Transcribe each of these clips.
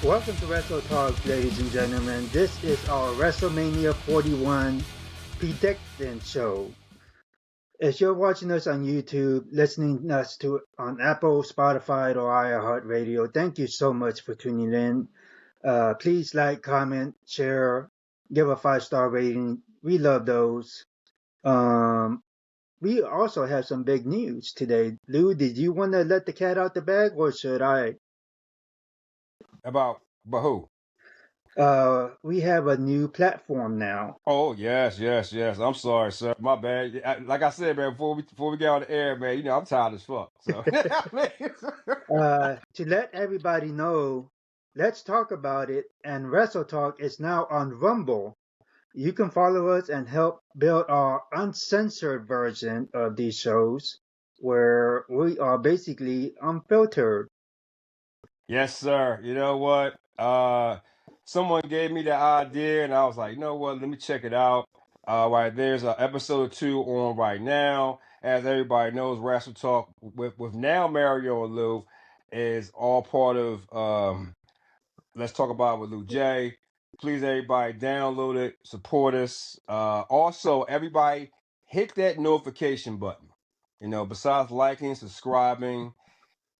Welcome to Wrestle Talk, ladies and gentlemen. This is our WrestleMania 41 prediction show. If you're watching us on YouTube, listening to us on Apple, Spotify, or iHeartRadio, thank you so much for tuning in. Please like, comment, share, give a 5-star rating. We love those. We also have some big news today. Lou, did you want to let the cat out the bag, or should I? About who? We have a new platform now. Oh yes. I'm sorry, sir. My bad. Like I said, man, before we get on the air, man, you know I'm tired as fuck. So To let everybody know, let's talk about it. And Wrestle Talk is now on Rumble. You can follow us and help build our uncensored version of these shows, where we are basically unfiltered. yes, sir. You know what? Someone gave me the idea, and I was like, you know what? Let me check it out. Right there's episode 2 on right now. As everybody knows, Wrestle Talk with now Mario and Lou is all part of Let's Talk About It with Lou J. Please, everybody, download it, support us. Also, everybody, hit that notification button. You know, besides liking, subscribing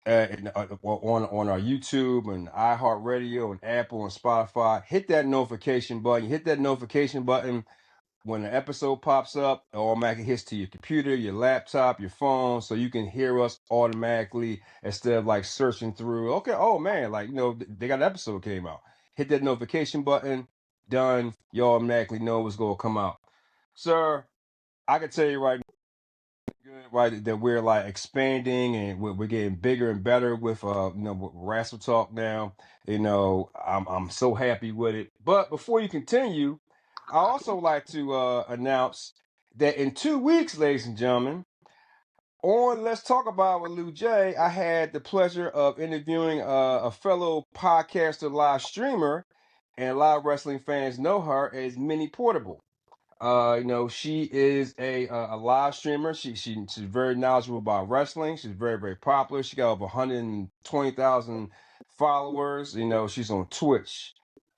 on our YouTube and iHeartRadio and Apple and Spotify, hit that notification button. Hit that notification button when an episode pops up, it automatically hits to your computer, your laptop, your phone, so you can hear us automatically instead of like searching through. Okay, oh man, like, you know, they got an episode came out. Hit that notification button, done. You automatically know what's going to come out. Sir, I can tell you right now, right, that we're like expanding and we're getting bigger and better with with Wrestle Talk now. You know, I'm so happy with it. But before you continue, I also like to announce that in 2 weeks, ladies and gentlemen, on Let's Talk About with Lou J, I had the pleasure of interviewing a fellow podcaster, live streamer, and a lot of wrestling fans know her as Minnie Portable. You know, she is a live streamer. She's very knowledgeable about wrestling. She's very popular. She got over 120,000 followers. You know, she's on Twitch,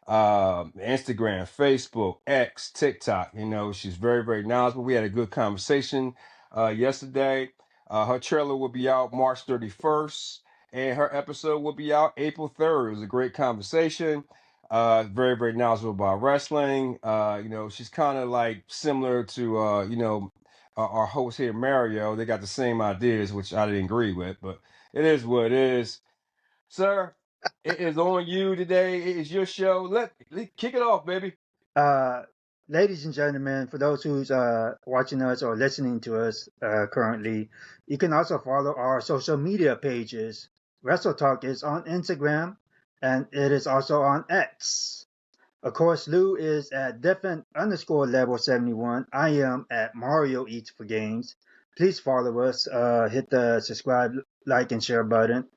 Instagram, Facebook, X, TikTok. You know, she's very knowledgeable. We had a good conversation yesterday. Her trailer will be out March 31st, and her episode will be out April 3rd. It was a great conversation. Very knowledgeable about wrestling. You know, she's kind of like similar to our host here, Mario. They got the same ideas, which I didn't agree with, but it is what it is. Sir, it is on you today. It is your show. Let kick it off, baby. Uh, Ladies and gentlemen, for those who's watching us or listening to us currently, you can also follow our social media pages. Wrestle Talk is on Instagram, and it is also on X. Of course, Lou is at different_level71. I am at Mario Eats for Games. Please follow us. Hit the subscribe, like, and share button.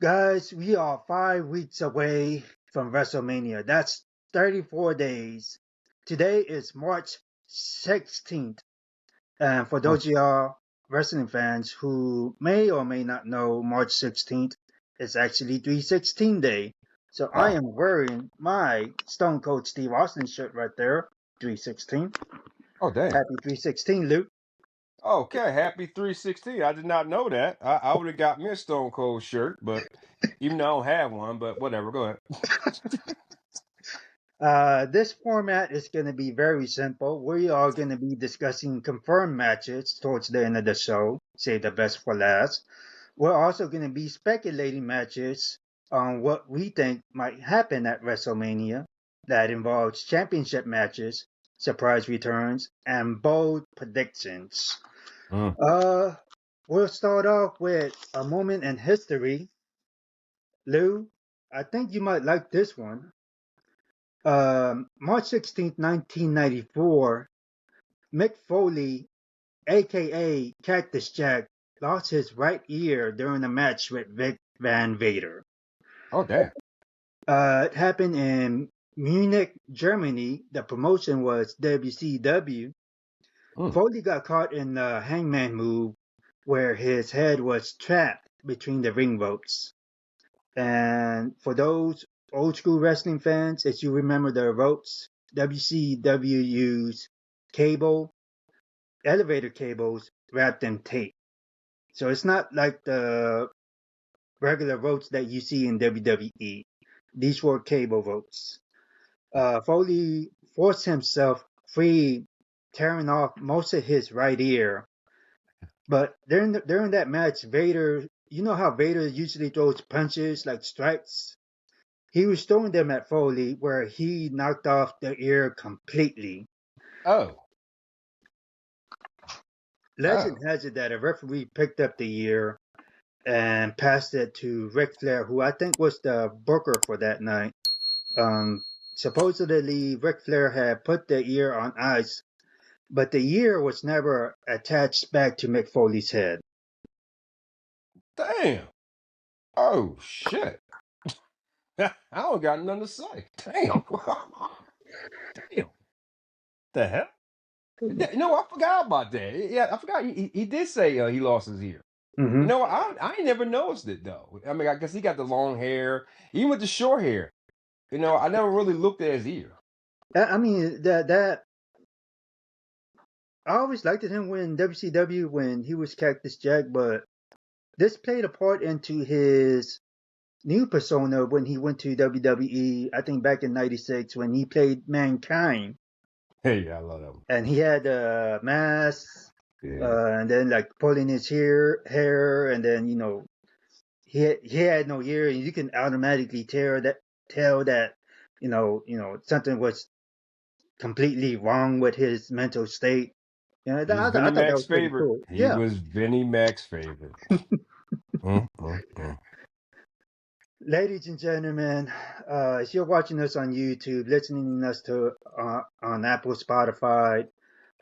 Guys, we are 5 weeks away from WrestleMania. That's 34 days. Today is March 16th. And for those of y'all wrestling fans who may or may not know, March 16th is actually 316 Day. So I am wearing my Stone Cold Steve Austin shirt right there, 316. Oh, dang. Happy 316, Luke. Okay, happy 316. I did not know that. I would have got me a Stone Cold shirt, but even though I don't have one, but whatever. Go ahead. This format is going to be very simple. We are going to be discussing confirmed matches towards the end of the show. Save the best for last. We're also going to be speculating matches on what we think might happen at WrestleMania. That involves championship matches, surprise returns, and bold predictions. We'll start off with a moment in history. Lou, I think you might like this one. March 16th, 1994, Mick Foley, aka Cactus Jack, lost his right ear during a match with Vic Van Vader. Oh, damn. It happened in Munich, Germany. The promotion was WCW. Foley got caught in the hangman move where his head was trapped between the ring ropes. And for those old school wrestling fans, as you remember the ropes, WCW used cable, elevator cables wrapped in tape. So it's not like the regular ropes that you see in WWE. These were cable ropes. Foley forced himself free, tearing off most of his right ear. But during that match, Vader, you know how Vader usually throws punches like strikes? He was throwing them at Foley where he knocked off the ear completely. Oh, Legend oh, has it that a referee picked up the ear and passed it to Ric Flair, who I think was the booker for that night. Um, Supposedly, Ric Flair had put the ear on ice, but the ear was never attached back to Mick Foley's head. damn. Oh, shit. I don't got nothing to say. Damn. Damn. The hell? Yeah, you know, I forgot about that. Yeah, I forgot. He did say he lost his ear. You Hmm. know, I ain't never noticed it though. I mean, I guess he got the long hair, even with the short hair. You know, I never really looked at his ear. I mean that I always liked him when WCW when he was Cactus Jack, but this played a part into his new persona when he went to WWE. I think back in '96 when he played Mankind, Hey, I love them. and he had a mask, Yeah, and then like pulling his hair, and then he had no ear, and you can automatically tell that something was completely wrong with his mental state. he was I Vinnie thought that Mac's was pretty favorite. cool. He Yeah. was Vinnie Mac's favorite. Mm. Ladies and gentlemen, if you're watching us on YouTube, listening to us on Apple, Spotify,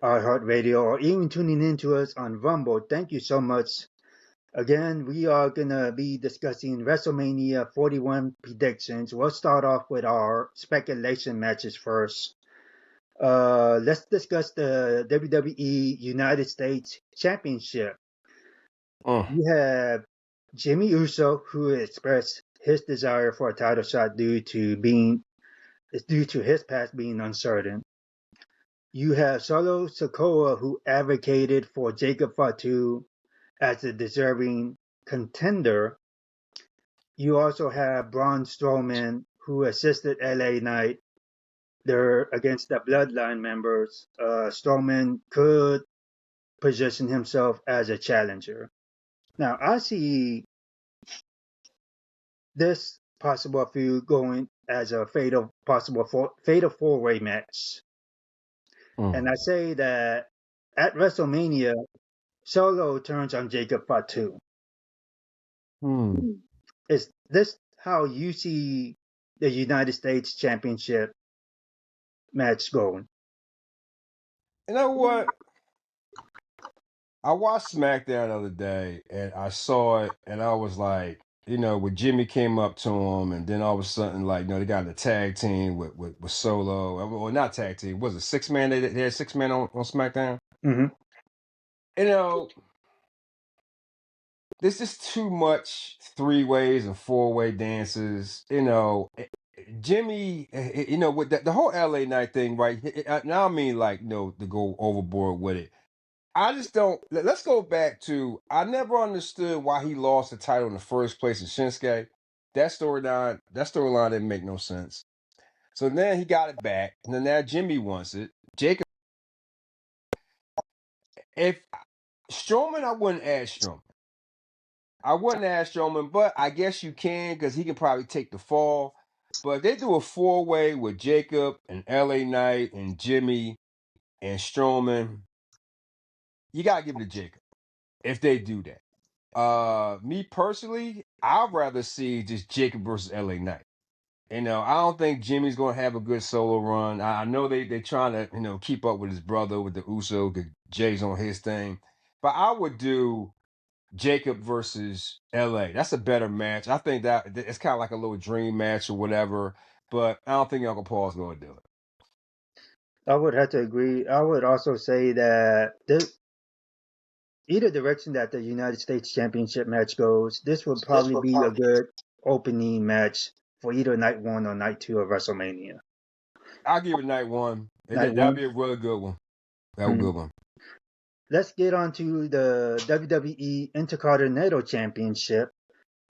iHeartRadio, or even tuning in to us on Rumble, thank you so much. Again, we are going to be discussing WrestleMania 41 predictions. We'll start off with our speculation matches first. Let's discuss the WWE United States Championship. Mm. You have Jimmy Uso, who expressed his desire for a title shot due to his past being uncertain. You have Solo Sikoa, who advocated for Jacob Fatu as a deserving contender. You also have Braun Strowman, who assisted LA Knight there against the Bloodline members. Strowman could position himself as a challenger. Now, I see this possible feud going as a fatal four-way match. And Mm. I say that at WrestleMania, Solo turns on Jacob Fatu. Hmm. Is this how you see the United States Championship match going? You know what? I watched SmackDown the other day and I saw it and I was like, you know, when Jimmy came up to him and then all of a sudden, like, you know, they got in a tag team with Solo. Well, not tag team. Was it 6 man? They had 6 men on SmackDown. Hmm. You know, there's just too much 3 ways and 4-way dances. You know, Jimmy, you know, with the whole LA Night thing, right? Now I mean, like, you know, to go overboard with it. I just don't. Let's go back to. I never understood why he lost the title in the first place in Shinsuke. That storyline didn't make no sense. So then he got it back, and then now Jimmy wants it. Jacob, if Strowman, I wouldn't add Strowman. I wouldn't add Strowman, but I guess you can because he can probably take the fall. But if they do a 4-way with Jacob and LA Knight and Jimmy and Strowman, you gotta give it to Jacob if they do that. Me personally, I'd rather see just Jacob versus LA Knight. You know, I don't think Jimmy's gonna have a good solo run. I know they trying to, you know, keep up with his brother with the Uso, because Jay's on his thing. But I would do Jacob versus LA. That's a better match. I think that it's kind of like a little dream match or whatever. But I don't think Uncle Paul's gonna do it. I would have to agree. I would also say that either direction that the United States Championship match goes, this would probably be a good opening match for either night 1 or night 2 of WrestleMania. I'll give it night one. Night That'll 1. be a really good one. That was a good one. Let's get on to the WWE Intercontinental Championship.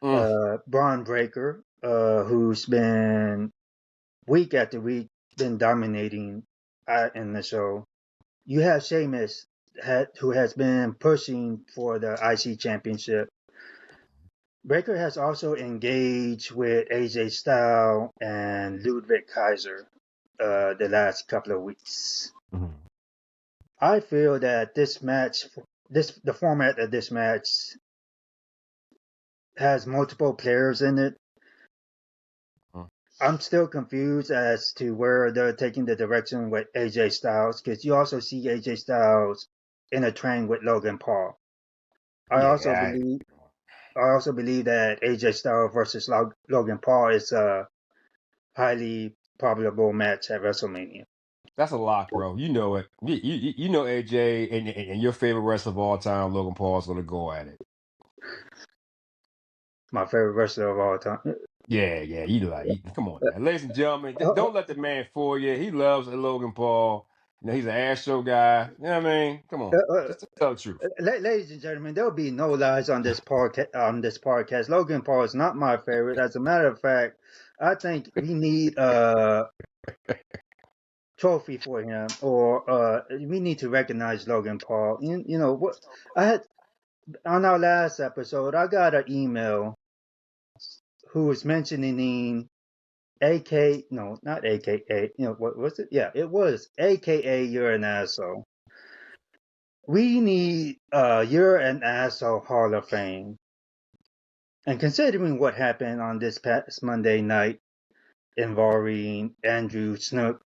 Mm. Braun Breaker, who's been week after week been dominating in the show. You have Sheamus, who has been pushing for the IC Championship. Breaker has also engaged with AJ Styles and Ludwig Kaiser the last couple of weeks. Mm-hmm. I feel that the format of this match has multiple players in it. I'm still confused as to where they're taking the direction with AJ Styles, because you also see AJ Styles in a train with Logan Paul. I also Yeah, believe that AJ Styles versus Logan Paul is a highly probable match at WrestleMania. that's a lock, bro. You know it. You know AJ and your favorite wrestler of all time, Logan Paul's gonna go at it. My favorite wrestler of all time. Yeah, come on now. Ladies and gentlemen, Uh, don't let the man fool you. He loves Logan Paul. You know, he's an ass show guy. You know what I mean? Come on. uh, Just tell the truth. Ladies and gentlemen, there'll be no lies on this podcast. Logan Paul is not my favorite. As a matter of fact, I think we need trophy for him, or we need to recognize Logan Paul. You know what? I had on our last episode, I got an email who was mentioning AK. No, not AKA. You know what was it? Yeah, it was AKA. You're an asshole. We need You're an asshole Hall of Fame. And considering what happened on this past Monday night involving Andrew Snook,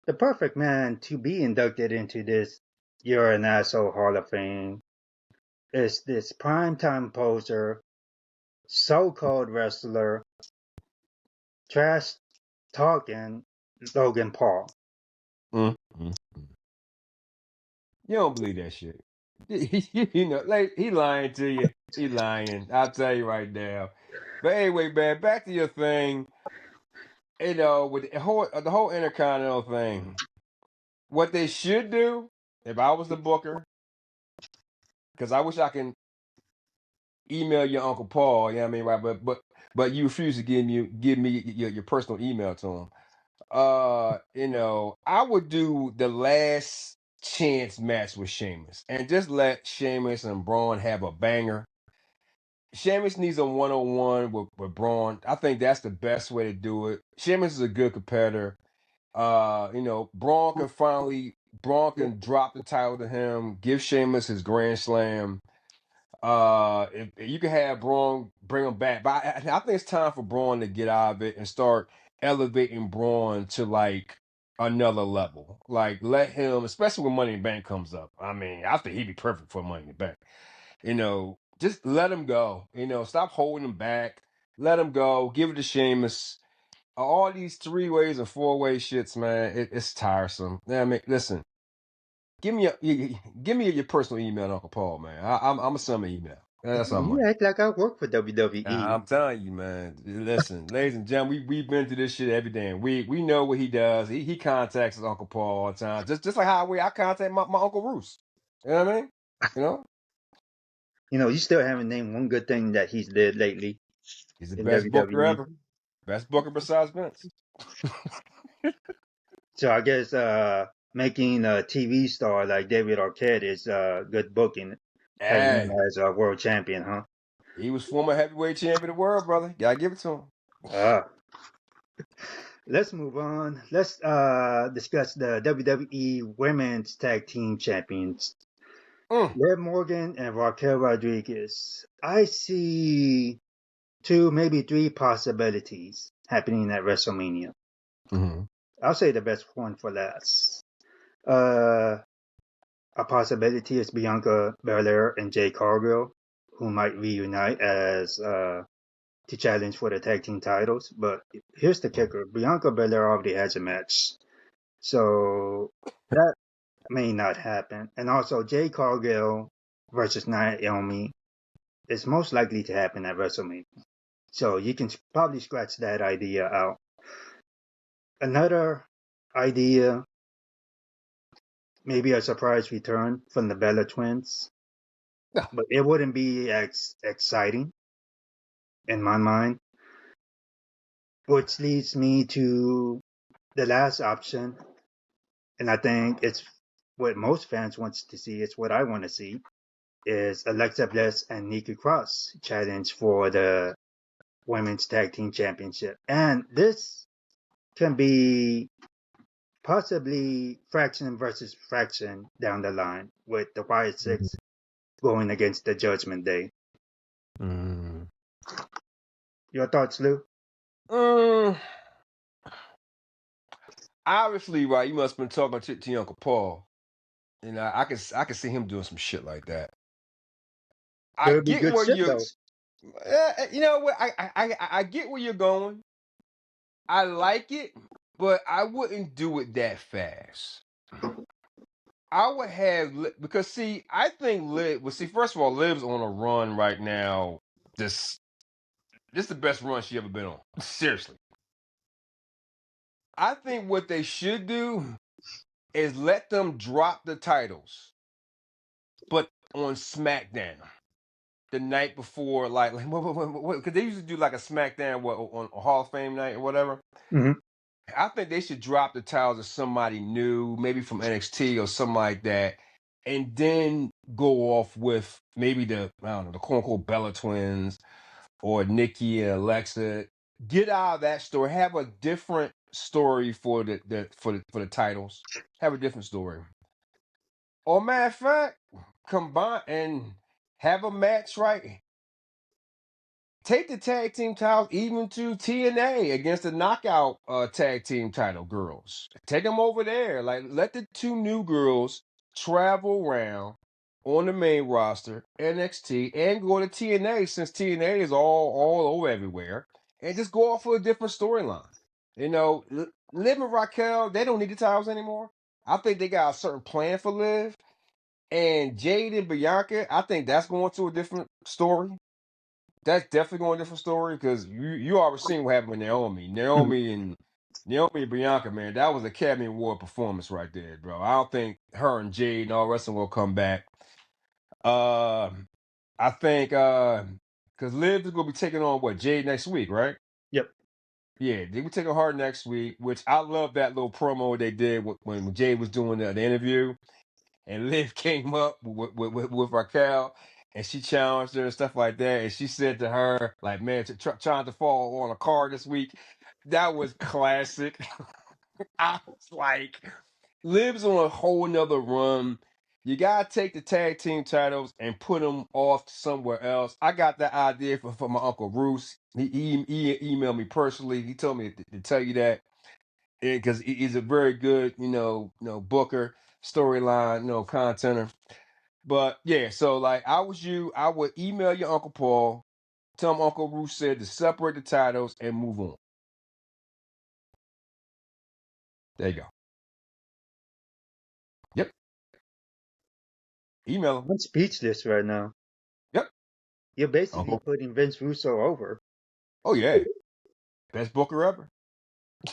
the perfect man to be inducted into this You're an Asshole Hall of Fame is this primetime poser, so-called wrestler, trash talking Logan Paul. Mm, mm, mm. You don't believe that shit. You know, like he lying to you. He lying. I'll tell you right now. But anyway, man, back to your thing. You know, with the whole Intercontinental thing. What they should do, if I was the booker, because I wish I can email your Uncle Paul, you know what I mean, right? But you refuse to give me your personal email to him. You know, I would do the last chance match with Sheamus and just let Sheamus and Braun have a banger. Sheamus needs a 1-on-1 with Braun. I think that's the best way to do it. Sheamus is a good competitor. You know, Braun can drop the title to him, give Sheamus his Grand Slam. If you can have Braun bring him back, but I think it's time for Braun to get out of it and start elevating Braun to like another level. Like let him, especially when Money in the Bank comes up. I mean, I think he'd be perfect for Money in the Bank. You know, just let him go. You know, stop holding him back. Let him go. Give it to Sheamus. All these 3-ways and 4-way shits, man, it's tiresome. Yeah, I mean, listen, give me your personal email, Uncle Paul, man. I'm gonna send him an email. That's how You much. act like I work for WWE. I'm telling you, man. Listen, ladies and gentlemen, we've been through this shit every day. We know what he does. He contacts his Uncle Paul all the time. Just like how I contact my Uncle Roos. You know what I mean? You know? You know, you still haven't named one good thing that he's did lately He's the in best booker WWE. ever. Best booker besides Vince. So I guess making a TV star like David Arquette is good booking, having him Hey, as a world champion, huh? he was former heavyweight champion of the world, brother. Gotta give it to him. Uh, let's move on. Let's discuss the WWE Women's Tag Team Champions, Mm. Liv Morgan and Raquel Rodriguez. I see 2, maybe 3 possibilities happening at WrestleMania. Mm-hmm. I'll say the best one for last. Uh, a possibility is Bianca Belair and Jade Cargill, who might reunite as to challenge for the tag team titles. But here's the kicker: Bianca Belair already has a match, so that may not happen. And also, Jade Cargill versus Naomi is most likely to happen at WrestleMania. So you can probably scratch that idea out. Another idea, maybe a surprise return from the Bella twins, No. but it wouldn't be as exciting in my mind. Which leads me to the last option, and I think it's what most fans want to see. It's what I want to see is Alexa Bliss and Nikki Cross challenge for the Women's Tag Team Championship, and this can be possibly fraction versus fraction down the line with the Wyatt Six going against the Judgment Day. Mm. Your thoughts, Lou? Mm. Obviously, right, you must have been talking to your Uncle Paul. You know, I can see him doing some shit like that. It I would be get good where shit you, though. you know what, I get where you're going. I like it, but I wouldn't do it that fast. I would have because see, I think Liv. Well, see, first of all, Liv's on a run right now. This is the best run she ever been on. Seriously, I think what they should do is let them drop the titles, but on SmackDown the night before, like because they used to do like a SmackDown on a Hall of Fame night or whatever. Mm-hmm. I think they should drop the titles to somebody new, maybe from NXT or something like that, and then go off with maybe the I don't know the quote unquote Bella Twins or Nikki and Alexa. Get out of that story. Have a different story for the titles. Have a different story. Or matter of fact, combine and have a match right. Take the tag team titles even to TNA against the knockout tag team title girls. Take them over there. Like let the two new girls travel around on the main roster, NXT, and go to TNA since TNA is all over everywhere, and just go off for a different storyline. You know, Liv and Raquel, they don't need the titles anymore. I think they got a certain plan for Liv. And Jade and Bianca, I think that's going to a different story. That's definitely going to a different story because you already seen what happened with Naomi. Naomi and Bianca, man, that was a Academy Award performance right there, bro. I don't think her and Jade and all the rest of them will come back. I think because Liv is gonna be taking on what Jade next week, right? Yep. Yeah, they will take a hard next week, which I love that little promo they did when Jade was doing the interview and Liv came up with Raquel and she challenged her and stuff like that. And she said to her, like, man, trying to fall on a car this week. That was classic. I was like, Liv's on a whole nother run. You gotta take the tag team titles and put them off somewhere else. I got that idea for my uncle Bruce. He emailed me personally. He told me to tell you that because he's a very good, booker, storyline, contenter. But yeah, so like I was you, I would email your Uncle Paul, tell him Uncle Bruce said to separate the titles and move on. There you go. Yep. Email him. I'm speechless right now. Yep. You're basically Uncle. putting Vince Russo over. Oh yeah. Best booker ever.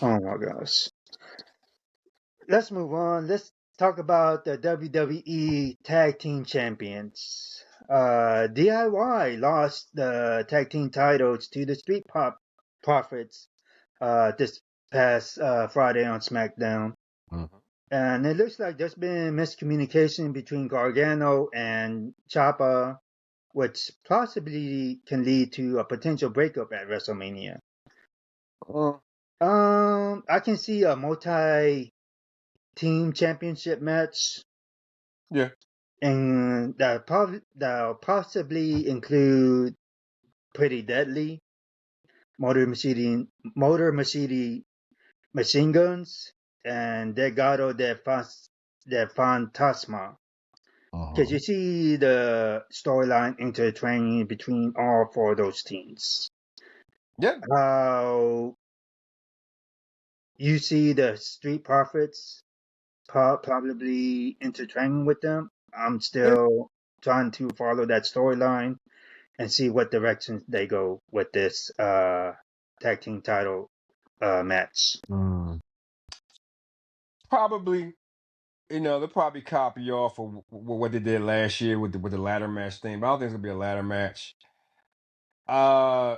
Oh my gosh. Let's move on. Let's talk about the WWE Tag Team Champions. DIY lost the tag team titles to the Profits this past Friday on SmackDown. Mhm. And it looks like there's been miscommunication between Gargano and Ciampa, which possibly can lead to a potential breakup at WrestleMania. Uh, I can see a multi-team championship match, yeah. and that'll possibly include Pretty Deadly, Motor Machine Guns, and Legado de Fantasma. Because Uh-huh. you see the storyline intertwining between all four of those teams. Yeah. How you see the Street Profits probably intertwining with them. I'm Yeah. still trying to follow that storyline. and see what direction they go with this tag team title match. Probably, they'll probably copy off of what they did last year with the ladder match thing, but I don't think it's gonna be a ladder match. Uh,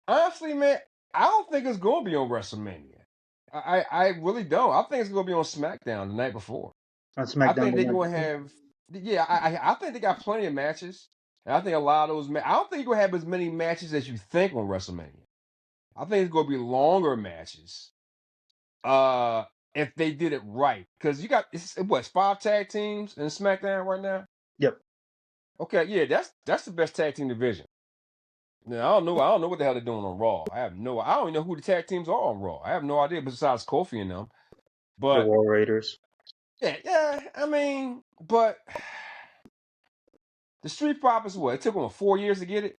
honestly, man, I don't think it's gonna be on WrestleMania. I really don't. I think it's gonna be on SmackDown the night before. On I SmackDown think the they're night gonna before. have, yeah. I think they got plenty of matches. And I think a lot of those. I don't think you're gonna have as many matches as you think on WrestleMania. I think it's gonna be longer matches. Uh, if they did it right, because you got it's 5 tag teams in SmackDown right now. Yep. Okay, yeah, that's the best tag team division. Now, I don't know what the hell they're doing on Raw. I don't even know who the tag teams are on Raw. I have no idea besides Kofi and them. The But War Raiders. yeah, I mean, but the Street Profits, what? It took them 4 years to get it.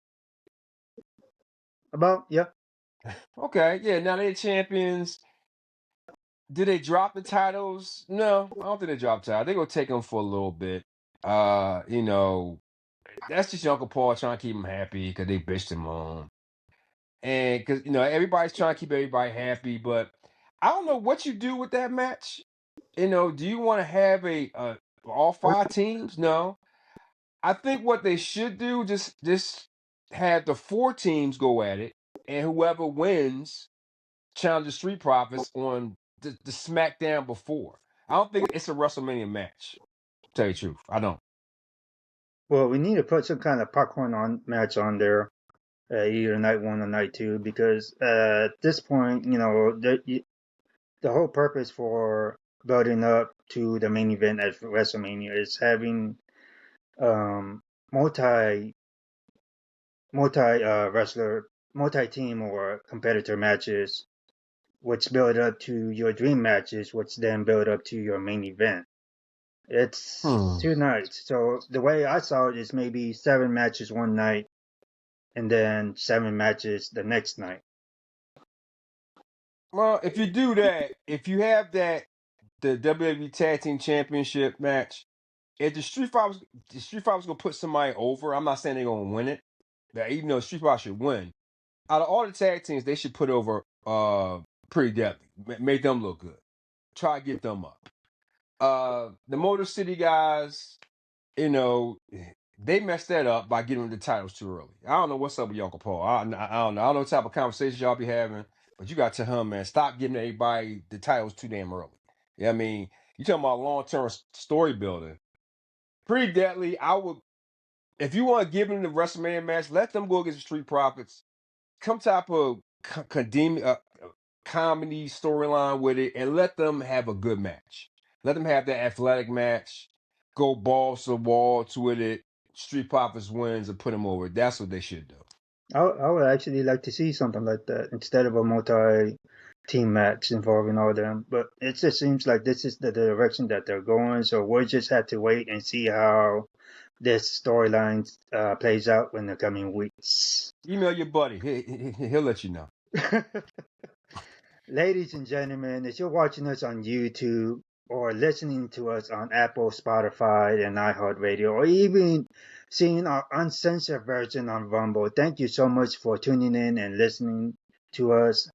About, yeah. Okay, yeah, now they're champions. Did they drop the titles? No, I don't think they dropped the titles. They're gonna take them for a little bit. That's just your Uncle Paul trying to keep him happy because they bitched him on. And because everybody's trying to keep everybody happy, but I don't know what you do with that match. Do you want to have a all 5 teams? No. I think what they should do just have the 4 teams go at it, and whoever wins challenge the Street Profits on the SmackDown before. I don't think it's a WrestleMania match. To tell you the truth, I don't. Well, we need to put some kind of popcorn on match on there, either night one or night two, because at this point, the whole purpose for building up to the main event at WrestleMania is having um, multi wrestler, multi team or competitor matches, which build up to your dream matches, which then build up to your main event. It's Hmm. 2 nights. So the way I saw it is maybe 7 matches one night and then 7 matches the next night. Well, if you do that, if you have the WWE Tag Team Championship match, if the Street Fighters gonna put somebody over, I'm not saying they're gonna win it. That even though Street Fighter should win, out of all the tag teams, they should put over Pretty Deadly, make them look good. Try to get them up. The Motor City guys, you know, they messed that up by getting the titles too early. I don't know what's up with your Uncle Paul. I don't know. I don't know what type of conversations y'all be having, but you got to tell him, man, stop giving everybody the titles too damn early. Yeah, I mean, you talking about long-term story building. Pretty Deadly, I would, if you want to give them the WrestleMania match, let them go against the Street Profits. Come type of comedy storyline with it, and let them have a good match. Let them have that athletic match. Go balls to the wall with it. Street Profits wins and put them over. That's what they should do. I would actually like to see something like that instead of a multi team match involving all of them. But it just seems like this is the direction that they're going. So we'll just have to wait and see how this storyline plays out in the coming weeks. Email your buddy. He'll let you know. Ladies and gentlemen, if you're watching us on YouTube or listening to us on Apple, Spotify, and iHeartRadio, or even seeing our uncensored version on Rumble, thank you so much for tuning in and listening to us.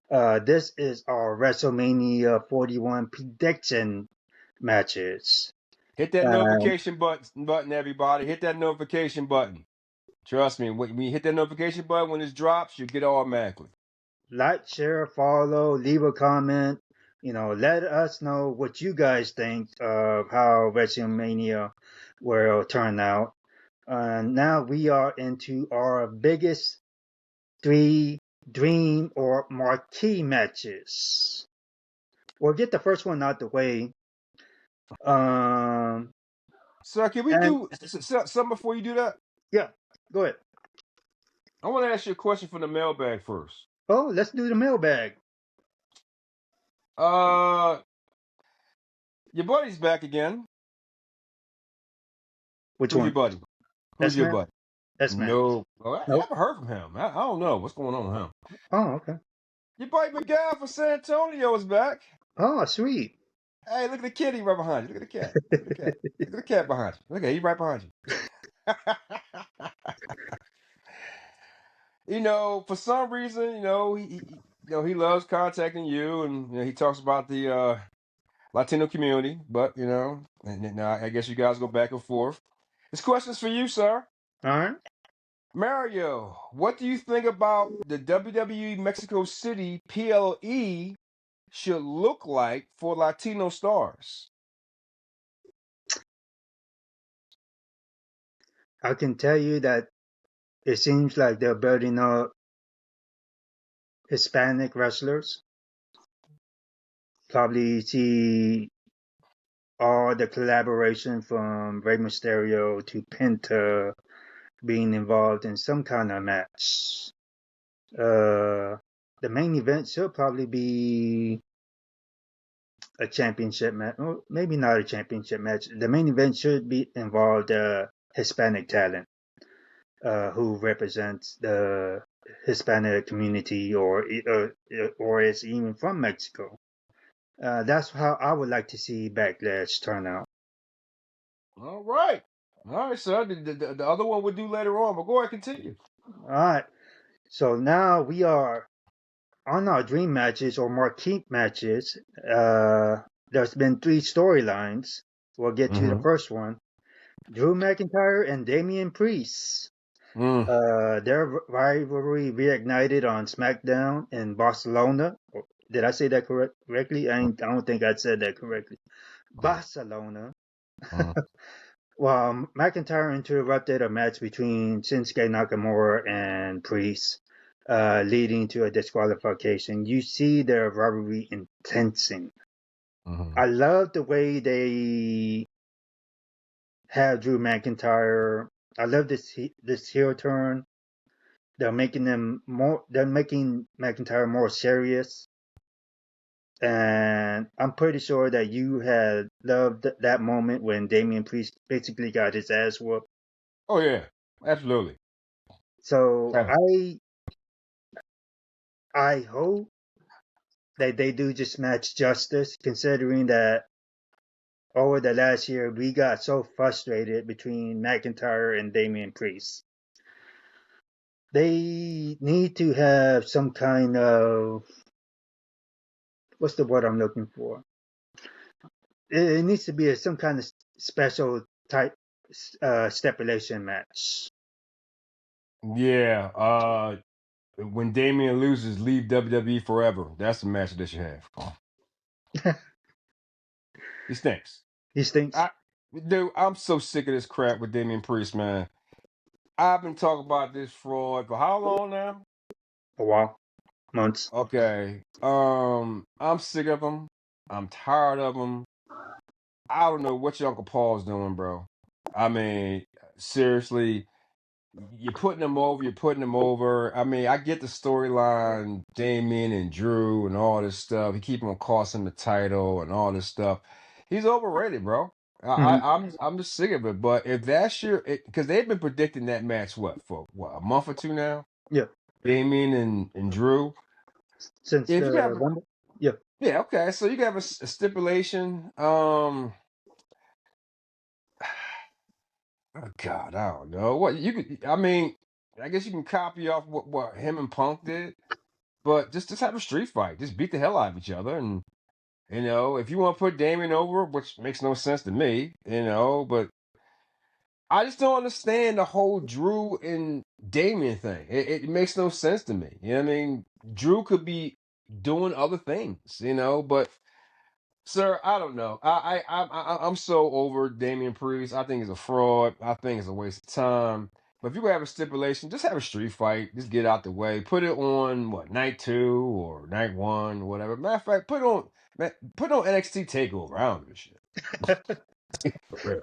This is our WrestleMania 41 prediction matches. Hit that Um, notification button, everybody. Hit that notification button. Trust me, when you hit that notification button when it drops, you get it automatically. like, share, follow, leave a comment. Let us know what you guys think of how WrestleMania will turn out. Now we are into our biggest 3 dream or marquee matches. We'll get the first one out the way. Um, So can we and do something before you do that? yeah, go ahead. I want to ask you a question from the mailbag first. Oh, let's do the mailbag. Uh, your buddy's back again. Which Who's your one? buddy? Who's your S-Man? buddy? S-Man. No, I Nope. haven't heard from him. I don't know what's going on with him. Oh, okay. Your buddy Miguel for San Antonio is back. Oh, sweet. Hey, look at the kitty right behind you. Look at the cat. Look at the cat. Look at the cat behind you. Look at he right behind you. For some reason, he loves contacting you, and he talks about the Latino community. But and I guess you guys go back and forth. This question's for you, sir. All right. Mario, what do you think about the WWE Mexico City PLE should look like for Latino stars? I can tell you that it seems like they're building up Hispanic wrestlers. Probably see all the collaboration from Rey Mysterio to Penta being involved in some kind of match. The main event should probably be a championship match. Well, maybe not a championship match. The main event should be involved Hispanic talent who represents the Hispanic community or is even from Mexico. That's how I would like to see Backlash turn out. All right. All right, sir. The other one we'll do later on, but go ahead, continue. All right. So now we are on our dream matches or marquee matches. There's been three storylines. We'll get to the Mm-hmm. first one. Drew McIntyre and Damian Priest. Mm, Their rivalry reignited on SmackDown in Barcelona. Did I say that correctly? I don't think I said that correctly. mm, Barcelona. mm, Well, McIntyre interrupted a match between Shinsuke Nakamura and Priest, leading to a disqualification. You see their rivalry intensing. mm-hmm. I love the way they have Drew McIntyre. I love this heel turn. They're making McIntyre more serious. And I'm pretty sure that you had loved that moment when Damian Priest basically got his ass whooped. Oh yeah, absolutely. So Yeah. I hope that they do just match justice, considering that over the last year we got so frustrated between McIntyre and Damian Priest. They need to have some kind of, what's the word I'm looking for? It needs to be some kind of special type stipulation match. Yeah. When Damian loses, leave WWE forever. That's the match they should have. He stinks. He stinks. I, Dude, I'm so sick of this crap with Damian Priest, man. I've been talking about this fraud for how long now? A while, months. Okay. I'm sick of him. I'm tired of him. I don't know what your Uncle Paul's doing, bro. I mean, seriously, you're putting him over. You're putting him over. I mean, I get the storyline, Damien and Drew and all this stuff. He keep on costing the title and all this stuff. He's overrated, bro. Hmm. I'm just sick of it. But if that's because they've been predicting that match for a month or two now, Yeah, Damien and Drew. since If you the have, Rumble. Yeah. yeah, okay, so you can have a stipulation. Oh God, I don't know what you could. I mean, I guess you can copy off what him and Punk did. But just have a street fight. Just beat the hell out of each other. And, if you want to put Damien over, which makes no sense to me, but I just don't understand the whole Drew and Damien thing. It makes no sense to me. You know what I mean? Drew could be doing other things, but sir, I don't know. I'm so over Damian Priest. I think he's a fraud. I think it's a waste of time. But if you have a stipulation, just have a street fight. Just get out the way. Put it on night 2 or night 1 or whatever. Matter of fact, put it on NXT Takeover. I don't give a shit. For real.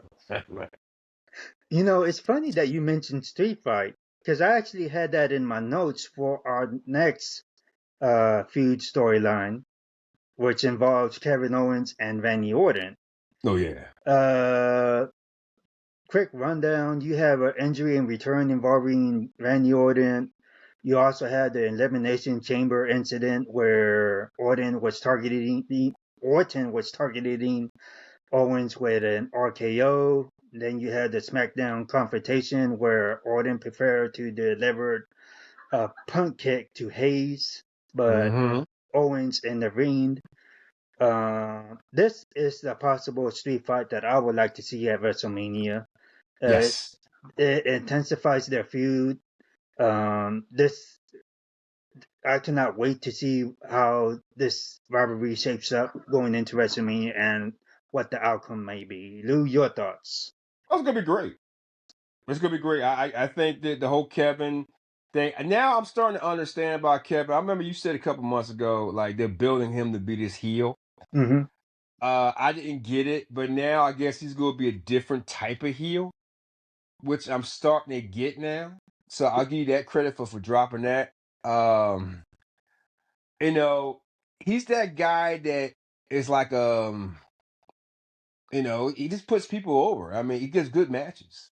It's funny that you mentioned Street Fight because I actually had that in my notes for our next feud storyline, which involves Kevin Owens and Randy Orton. Oh yeah. Uh, Quick rundown: you have an injury and return involving Randy Orton. You also had the Elimination Chamber incident where Orton was targeting Owens with an RKO. Then you had the SmackDown confrontation where Orton preferred to deliver a punt kick to Hayes, but Mm-hmm. Owens intervened. This is the possible street fight that I would like to see at WrestleMania. Uh, Yes. it intensifies their feud. This I cannot wait to see how this rivalry shapes up going into WrestleMania and what the outcome may be. Lou, your thoughts? That's gonna be great. It's gonna be great. I think that the whole Kevin thing. Now I'm starting to understand about Kevin. I remember you said a couple months ago, like they're building him to be this heel. Mm-hmm. I didn't get it, but now I guess he's gonna be a different type of heel, which I'm starting to get now. So I'll give you that credit for dropping that. Um, you know, he's that guy that is like he just puts people over. I mean, he gets good matches.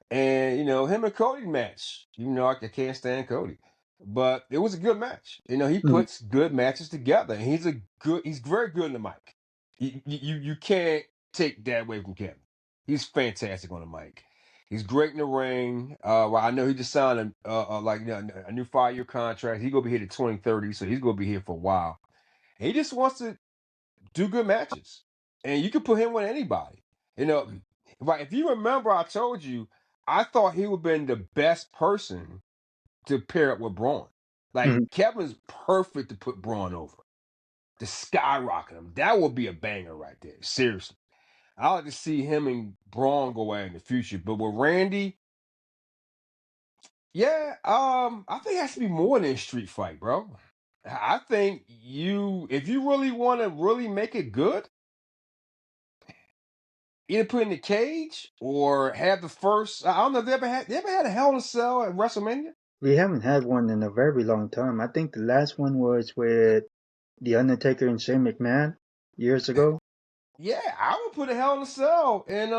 And him and Cody match. I can't stand Cody, but it was a good match. He puts good matches together, and he's very good on the mic. You can't take that away from Kevin. He's fantastic on the mic. He's great in the ring. Well, I know he just signed a new 5-year contract. He's gonna be here to 2030, so he's gonna be here for a while. And he just wants to do good matches, and you can put him with anybody. Right? If you remember, I told you I thought he would have been the best person to pair up with Braun. Like Mm-hmm. Kevin's perfect to put Braun over, to skyrocket him. That would be a banger right there. Seriously, I like to see him and Braun go at in the future. But with Randy, yeah, I think it has to be more than a street fight, bro. I think if you really want to really make it good, either put in the cage or have the first. I don't know if they ever had a Hell in a Cell at WrestleMania. We haven't had one in a very long time. I think the last one was with The Undertaker and Shane McMahon years ago. Yeah, I would put a Hell in a Cell in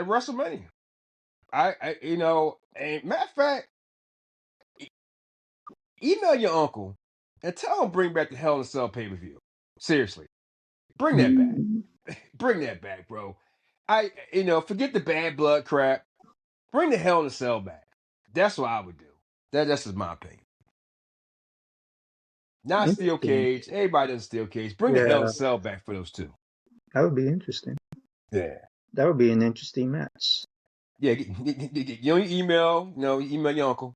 WrestleMania. And matter of fact, email your uncle and tell him bring back the Hell in a Cell pay per view. Seriously, bring that back. Mm. Bring that back, bro. Forget the bad blood crap. Bring the Hell in a Cell back. That's what I would do. That's just my opinion. Not steel Interesting. cage. Everybody does steel cage. Bring the Hell in a Yeah, Cell back for those two. that would be interesting. Yeah. That would be an interesting match. Yeah. You email. Email your uncle.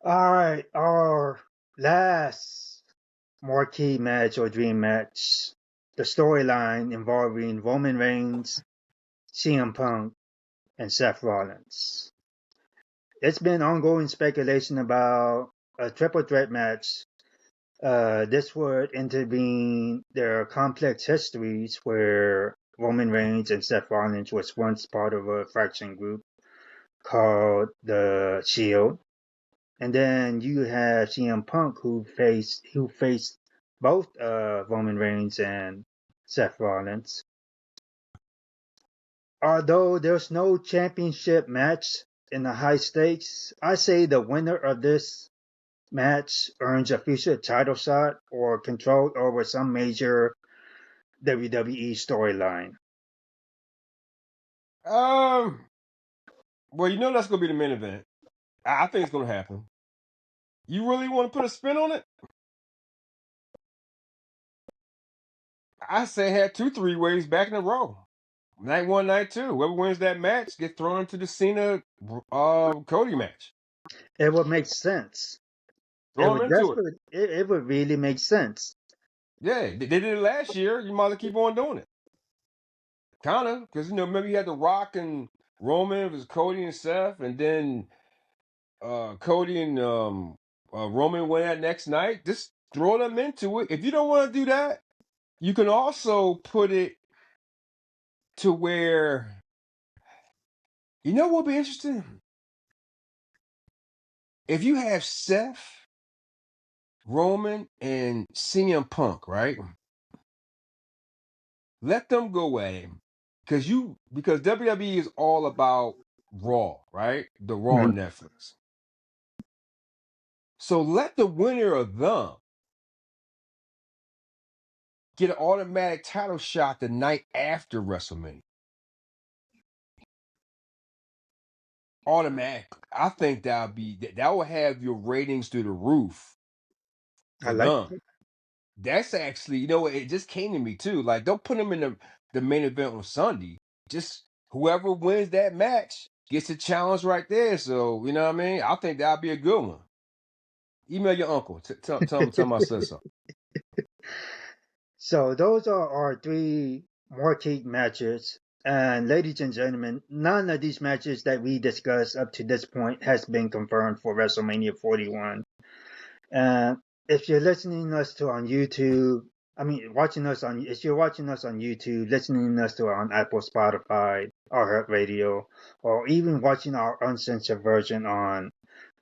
All right, our last marquee match or dream match, the storyline involving Roman Reigns, CM Punk, and Seth Rollins. It's been ongoing speculation about a triple threat match. This would intervene their complex histories where Roman Reigns and Seth Rollins was once part of a faction group called the Shield. And then you have CM Punk who faced both Roman Reigns and Seth Rollins. Although there's no championship match in the high stakes, I say the winner of this match earns a future title shot or control over some major WWE storyline. Well, that's gonna be the main event. I think it's gonna happen. You really want to put a spin on it? I say have 2 3 ways back in a row. Night 1, night 2. Whoever wins that match get thrown into the Cena Cody match. It would make sense. It Throw would them into it. desperate. It would really make sense. Yeah, they did it last year. You might as well keep on doing it. Kind of, because remember you had the Rock and Roman, it was Cody and Seth, and then Cody and Roman went that next night. Just throw them into it. If you don't want to do that, you can also put it to where what would be interesting? If you have Seth, Roman, and CM Punk, right? Let them go at him. Because WWE is all about Raw, right? The Raw Mhm. on Netflix. So let the winner of them get an automatic title shot the night after WrestleMania. Automatic. I think that would have your ratings through the roof I for like them. it. That's actually, it just came to me too. Like, don't put them in the main event on Sunday. Just whoever wins that match gets a challenge right there. So, you know what I mean? I think that'd be a good one. Email your uncle. Tell him I said so. So those are our three marquee matches. And ladies and gentlemen, none of these matches that we discussed up to this point has been confirmed for WrestleMania 41. And if you're listening us to on YouTube, I mean, if you're watching us on YouTube, listening us to on Apple, Spotify, or Heart Radio, or even watching our uncensored version on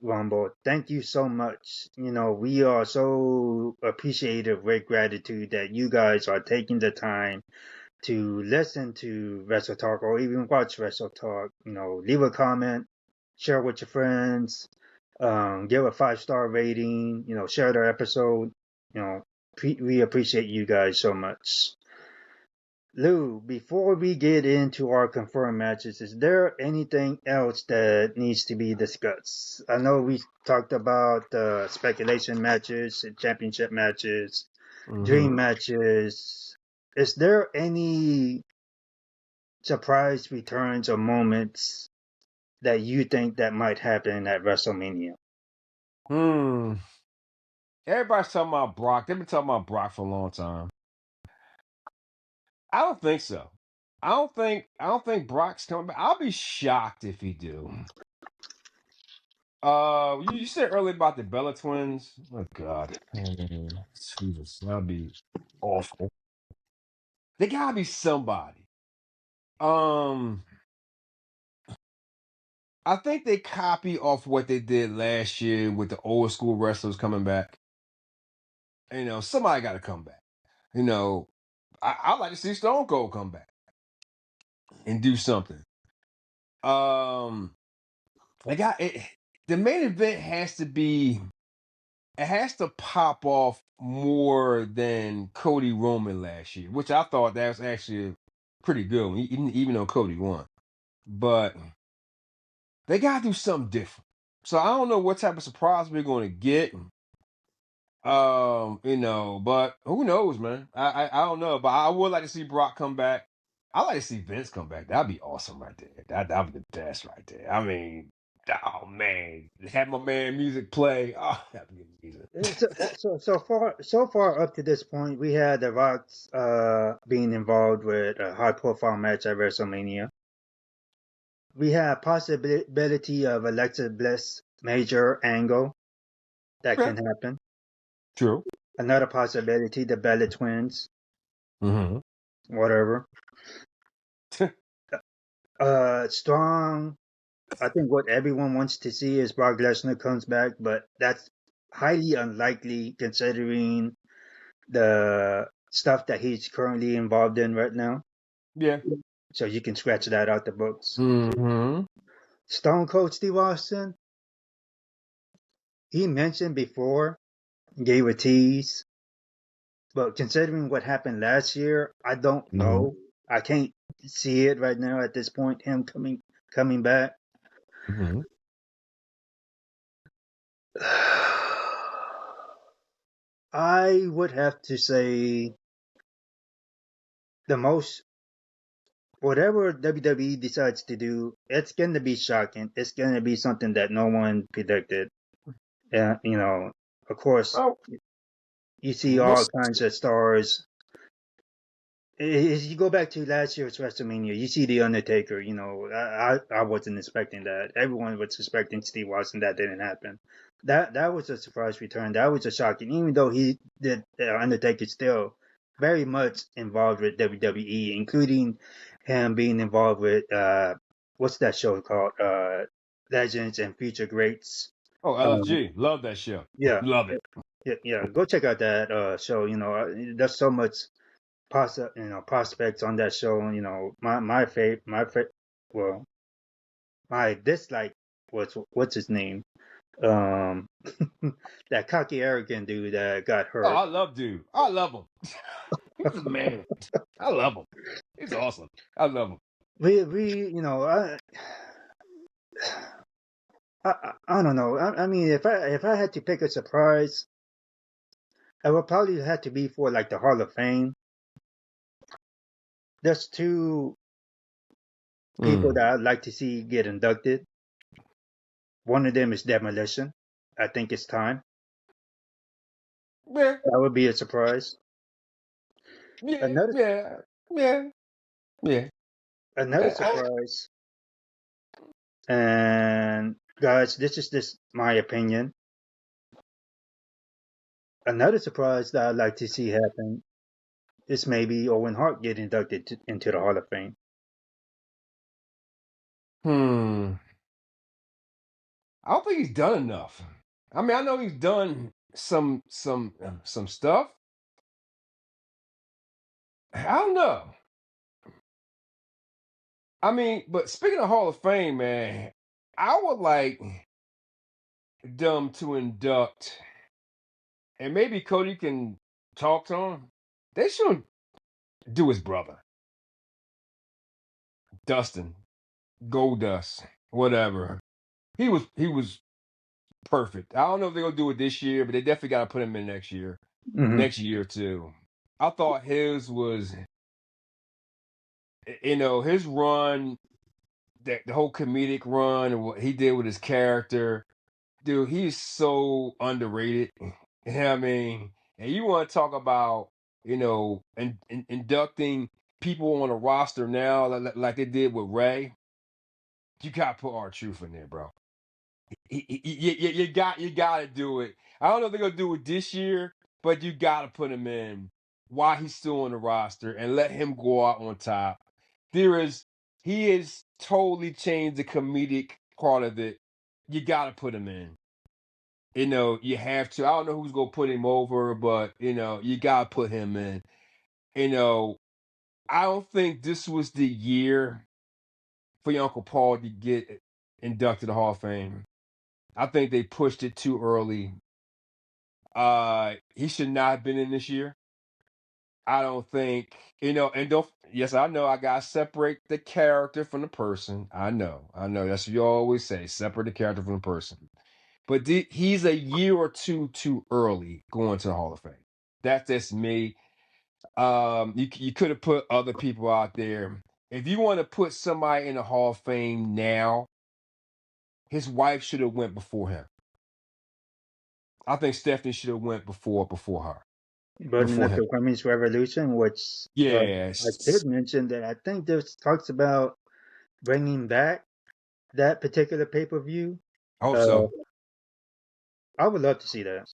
Rumble, thank you so much. We are so appreciative with gratitude that you guys are taking the time to listen to Wrestle Talk or even watch Wrestle Talk. Leave a comment, share with your friends, give a 5-star rating, share the episode. We appreciate you guys so much. Lou, before we get into our confirmed matches, is there anything else that needs to be discussed? I know we talked about speculation matches, championship matches, dream matches. Is there any surprise returns or moments that you think that might happen at WrestleMania? Everybody's talking about Brock. They've been talking about Brock for a long time. I don't think so. I don't think Brock's coming back. I'll be shocked if he do. You said earlier about the Bella twins. Oh God. Jesus, that'd be awful. They gotta be somebody. Um, I think they copy off what they did last year with the old school wrestlers coming back. Somebody got to come back. I'd like to see Stone Cold come back and do something. They got it. The main event has to be. It has to pop off more than Cody Roman last year, which I thought that was actually pretty good, even though Cody won. But they gotta do something different. So I don't know what type of surprise we're going to get. But who knows, man? I don't know, but I would like to see Brock come back. I like to see Vince come back. That'd be awesome right there. That'd be the best right there. I mean, oh man, have my man music play. Oh, that'd be amazing. So far up to this point, we had the Rocks being involved with a high-profile match at WrestleMania. We have possibility of Alexa Bliss major angle that Okay. can happen. True. Another possibility, the Bella twins, Mm-hmm. whatever. Strong. I think what everyone wants to see is Brock Lesnar comes back, but that's highly unlikely considering the stuff that he's currently involved in right now. Yeah. So you can scratch that out the books. Mm-hmm. Stone Cold Steve Austin, he mentioned before, gave a tease, but considering what happened last year, I don't Mm-hmm. know. I can't see it right now at this point. Him coming back. Mm-hmm. I would have to say the most whatever WWE decides to do, it's going to be shocking. It's going to be something that no one predicted. Of course, Oh, you see all what's kinds of stars. If you go back to last year's WrestleMania, you see The Undertaker. I wasn't expecting that. Everyone was expecting Steve Austin. That didn't happen. That was a surprise return. That was a shocking. Even though he did, Undertaker still very much involved with WWE, including him being involved with what's that show called? Legends and Future Greats. Um, LFG? Love that show. yeah, Love it. yeah. Go check out that show. There's so much prospects on that show. Well, my dislike was what's his name? Um, that cocky arrogant dude that got Oh, hurt. I love dude. I love him. Man, I love him. He's awesome. I love him. I don't know. I mean, if I had to pick a surprise, it would probably have to be for like the Hall of Fame. There's two people Mm. that I'd like to see get inducted. One of them is Demolition. I think it's time. Yeah, That would be a surprise. yeah, Another yeah, yeah, yeah. another I- surprise, and guys, this is just my opinion. Another surprise that I'd like to see happen is maybe Owen Hart get inducted into the Hall of Fame. hmm. I don't think he's done enough. I mean, I know he's done some stuff. I don't know. I mean, but speaking of Hall of Fame, man, I would like them to induct, and maybe Cody can talk to him. They should do his brother, Dustin, Goldust, whatever. He was perfect. I don't know if they're gonna do it this year, but they definitely got to put him in Hmm. next year too. I thought his was, his run, that the whole comedic run and what he did with his character, dude, he's so underrated. You know what I mean? And you want to talk about, inducting people on a roster now, like they did with Ray. You got to put R-Truth in there, bro. You got to do it. I don't know if they're gonna do it this year, but you got to put him in while he's still on the roster and let him go out on top. He has totally changed the comedic part of it. You got to put him in. You have to. I don't know who's gonna put him over, but you got to put him in. You know, I don't think this was the year for your Uncle Paul to get inducted to the Hall of Fame. I think they pushed it too early. He should not have been in this year. I don't think, and don't, yes, I know I gotta separate the character from the person. I know. That's what you always say, separate the character from the person. But he's a year or two too early going to the Hall of Fame. That's just me. You could have put other people out there. If you want to put somebody in the Hall of Fame now, his wife should have went before him. I think Stephanie should have went before her. Building Before up him. the women's revolution, which I Yes. did mention that I think this talks about bringing back that particular pay-per-view. I hope Uh, so. I would love to see that.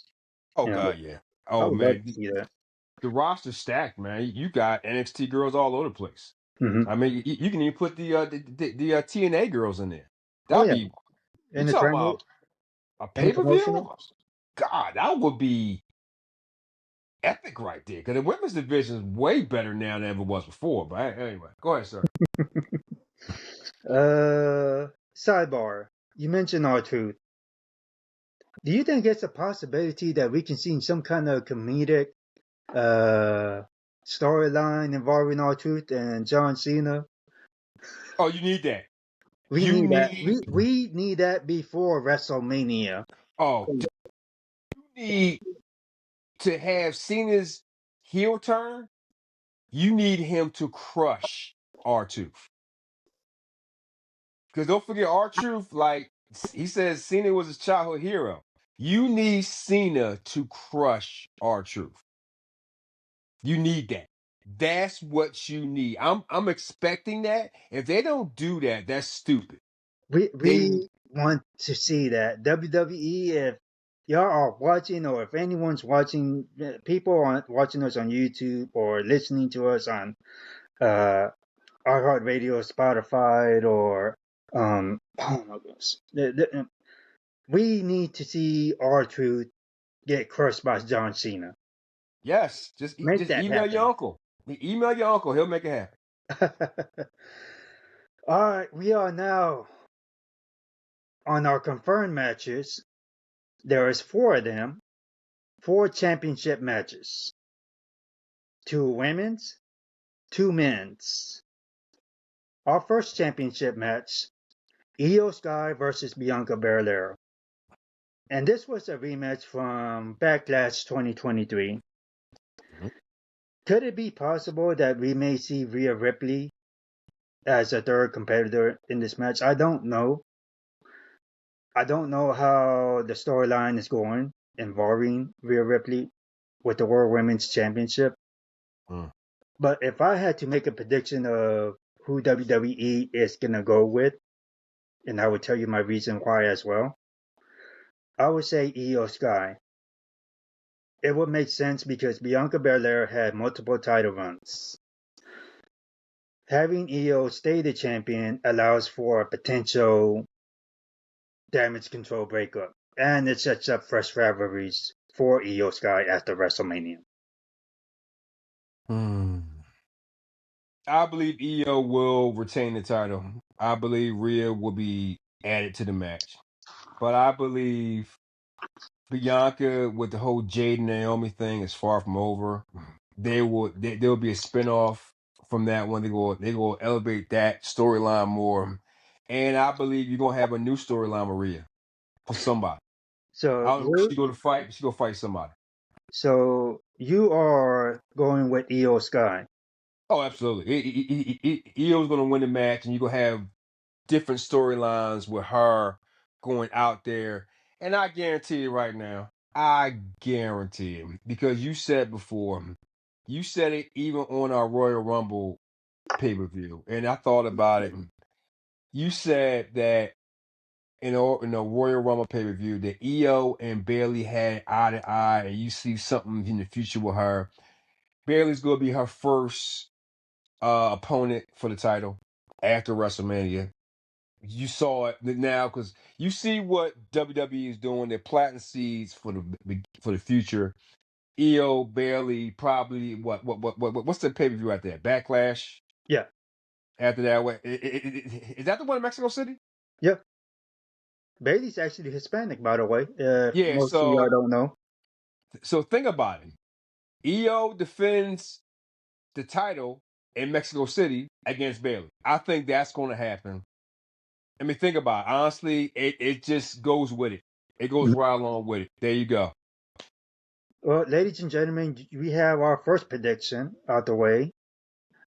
Oh You know, God, yeah. I Oh would love man, to see that. the roster's stacked, man. You got NXT girls all over the place. Hmm. I mean, you can even put the TNA girls in there. Oh That'd yeah, be, you and the talking promo about a and the pay per promotional. view? God, that would be epic right there. Because the women's division is way better now than ever was before. But anyway, go ahead, sir. Sidebar. You mentioned R-Truth. Do you think it's a possibility that we can see some kind of comedic uh, storyline involving R-Truth and John Cena? Oh, you need that. We You need that. need. We need that before WrestleMania. Oh, you need to have Cena's heel turn. You need him to crush R-Truth. Because don't forget, R-Truth, like he says, Cena was his childhood hero. You need Cena to crush R-Truth. You need that. That's what you need. I'm expecting that. If they don't do that, that's stupid. They We want to see that WWE. If y'all are watching, or if anyone's watching, people are watching us on YouTube or listening to us on uh, iHeartRadio, Spotify, or oh my goodness, we need to see R-Truth get crushed by John Cena. yes, Make just that email your uncle. Email your uncle. He'll make it happen. happen. All right, we are now on our confirmed matches. There is four of them, four championship matches. two women's, two men's. Our first championship match, Io Sky versus Bianca Belair. And this was a rematch from Backlash 2023. Mhm. Could it be possible that we may see Rhea Ripley as a third competitor in this match? I don't know. I don't know how the storyline is going involving Rhea Ripley with the World Women's Championship. Mm. But if I had to make a prediction of who WWE is going to go with, and I would tell you my reason why as well, I would say Io Sky. It would make sense because Bianca Belair had multiple title runs. Having Io stay the champion allows for a potential damage control breakup, and it sets up fresh rivalries for Io Sky after WrestleMania. I believe Io will retain the title. I believe Rhea will be added to the match. But I believe Bianca with the whole Jade and Naomi thing is far from over. There'll be a spinoff from that one. They will elevate that storyline more. And I believe you're gonna have a new storyline, Maria, for somebody. I So don't know who you, she's gonna fight, but she's gonna fight somebody. so you are going with Io Sky. Oh, absolutely. Io's gonna win the match, and you're gonna have different storylines with her going out there. And I guarantee you right now, I guarantee it because you said before, you said it even on our Royal Rumble pay per view, and I thought about it. You said that in a Royal Rumble pay per view that EO and Bailey had eye to eye, and you see something in the future with her. Bailey's going to be her first opponent for the title after WrestleMania. You saw it now because you see what WWE is doing. They're planting seeds for the future. EO Bailey probably what's the pay per view out there? Backlash. Yeah, After that, is that the one in Mexico City? yeah. Bailey's actually Hispanic, by the way. If Yeah. most of y'all don't know. So think about it. EO defends the title in Mexico City against Bailey. I think that's going to happen. I mean, think about it. Honestly, it just goes with it. It goes right along with it. There you go. Well, ladies and gentlemen, we have our first prediction out the way.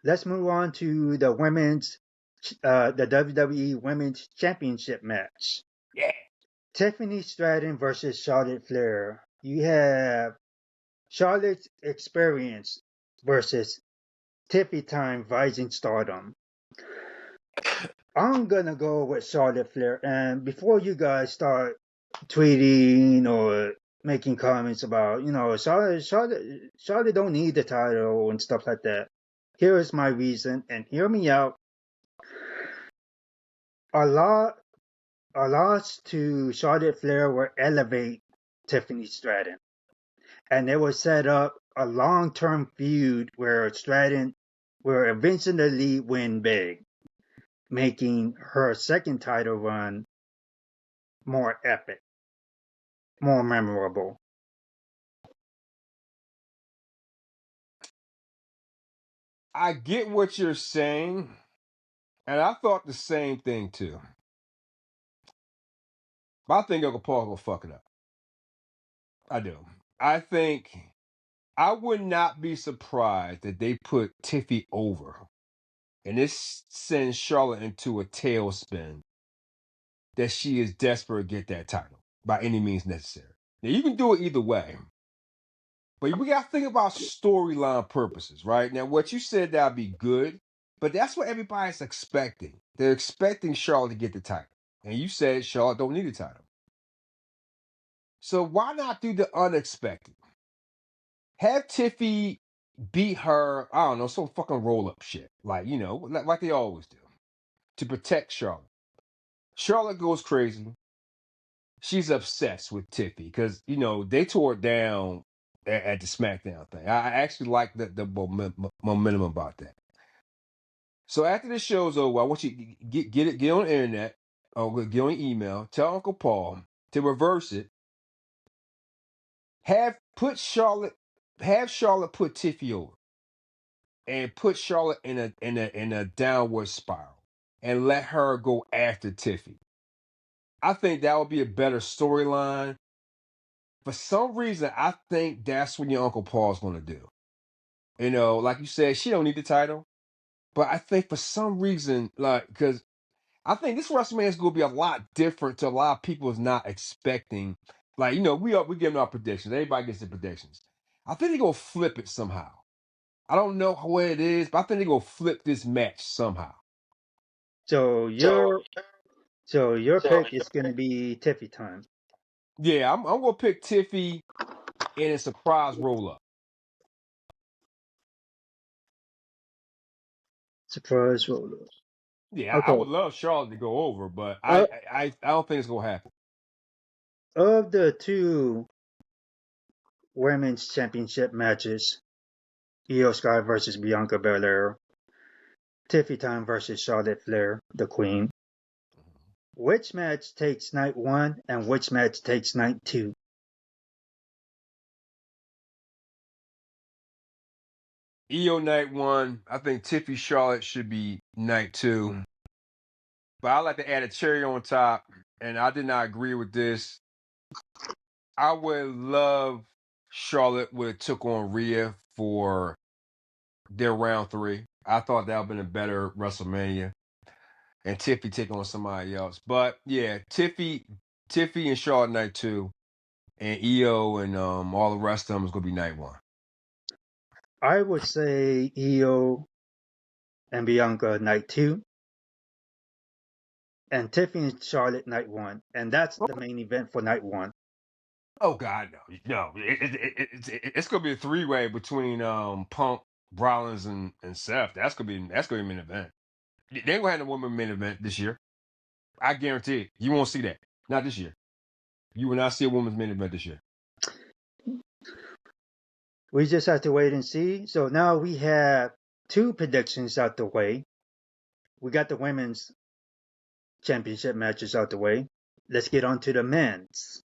Let's move on to the WWE Women's Championship match. Yeah. Tiffany Stratton versus Charlotte Flair. You have Charlotte's experience versus Tiffy Time Rising Stardom. I'm gonna go with Charlotte Flair. And before you guys start tweeting or making comments about, Charlotte don't need the title and stuff like that. Here is my reason, and hear me out. A lot, a loss to Charlotte Flair will elevate Tiffany Stratton, and it will set up a long-term feud where Stratton will eventually win big, making her second title run more epic, more memorable. I get what you're saying, and I thought the same thing too. But I think Uncle Paul will fuck it up. I do. I think I would not be surprised that they put Tiffy over, and this sends Charlotte into a tailspin that she is desperate to get that title by any means necessary. Now you can do it either way, but we got to think about storyline purposes, right? Now, what you said that'd be good, but that's what everybody's expecting. They're expecting Charlotte to get the title, and you said Charlotte don't need a title. So why not do the unexpected? Have Tiffy beat her, I don't know, some fucking roll up shit. Like they always do. To protect Charlotte. Charlotte goes crazy. She's obsessed with Tiffy because, they tore it down at the SmackDown thing. I actually like the momentum about that. So after the show's over, I want you to get on the internet or get on email, tell Uncle Paul to reverse it. Have Charlotte put Tiffy over. and put Charlotte in a downward spiral and let her go after Tiffy. I think that would be a better storyline. For some reason, I think that's what your Uncle Paul's going to do. You know, like you said, she don't need the title, but I think for some reason, like, because I think this WrestleMania is going to be a lot different to a lot of people is not expecting. Like, you know, we giving our predictions. Everybody gets the predictions. I think they're going to flip it somehow. I don't know what it is, but I think they're going to flip this match somehow. So your pick is going to be Tiffy time. Yeah, I'm going to pick Tiffy in a surprise roll up. Surprise roller. Yeah, I Okay. would love Charlotte to go over, but Uh, I don't think it's going to happen. of the two women's championship matches, Io Sky versus Bianca Belair, Tiffy time versus Charlotte Flair, the Queen. Which match takes night one and which match takes night two? EO night one. I think Tiffy Charlotte should be night two. But I like to add a cherry on top, and I did not agree with this. I would love Charlotte would have took on Rhea for their round 3. I thought that would have been a better WrestleMania. And Tiffy take on somebody else. But yeah, Tiffy and Charlotte night 2. And EO and all the rest of them is gonna be night 1. I would say Io and Bianca night two, and Tiffy and Charlotte night one, and that's the main event for night one. Oh God, no. It's gonna be a 3-way between Punk, Rollins, and Seth. That's gonna be a main event. They ain't gonna have a woman main event this year. I guarantee it. You won't see that. Not this year. You will not see a woman's main event this year. We just have to wait and see. So now we have 2 predictions out the way. We got the women's championship matches out the way. Let's get on to the men's.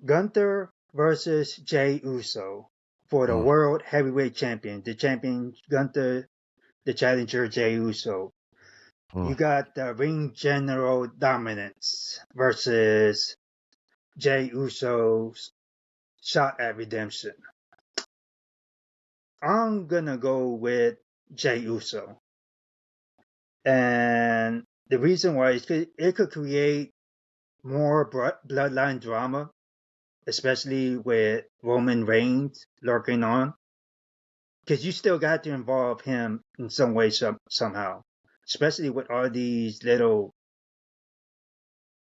Gunther versus Jey Uso for the World Heavyweight Champion. The champion Gunther, the challenger Jey Uso. You got the Ring General Dominance versus Jey Uso's shot at redemption. I'm gonna go with Jey Uso. And the reason why is it could create more bloodline drama, especially with Roman Reigns lurking on. Because you still got to involve him in some way, somehow. Especially with all these little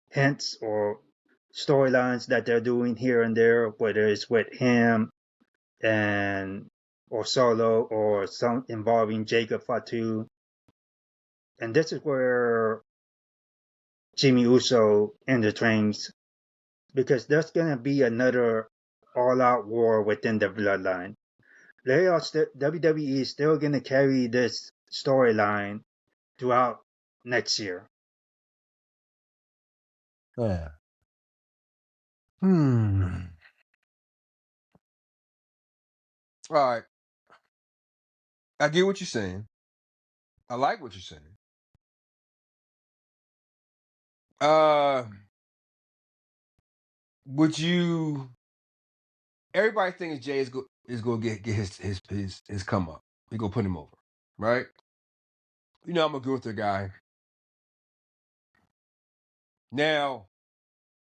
hints or storylines that they're doing here and there, whether it's with him and or Solo or some involving Jacob Fatu. And this is where Jimmy Uso intertrains, because there's gonna be another all-out war within the bloodline. WWE is still gonna carry this storyline throughout next year. Yeah. All right. I get what you're saying. I like what you're saying. Would you? Everybody thinks Jay is going to get his come up. We gonna put him over, right? You know I'm a Gunther guy. Now,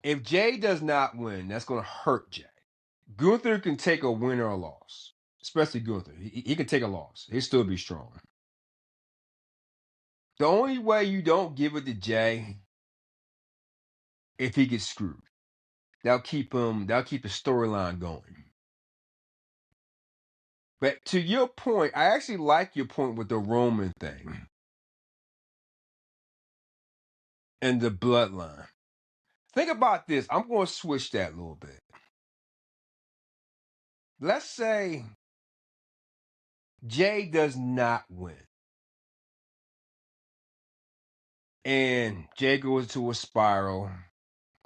if Jay does not win, that's going to hurt Jay. Gunther can take a win or a loss, especially Gunther. He can take a loss. He'll still be strong. The only way you don't give it to Jay if he gets screwed. That'll keep the storyline going. But to your point, I actually like your point with the Roman thing and the bloodline. Think about this. I'm going to switch that a little bit. Let's say Jay does not win. And Jay goes into a spiral.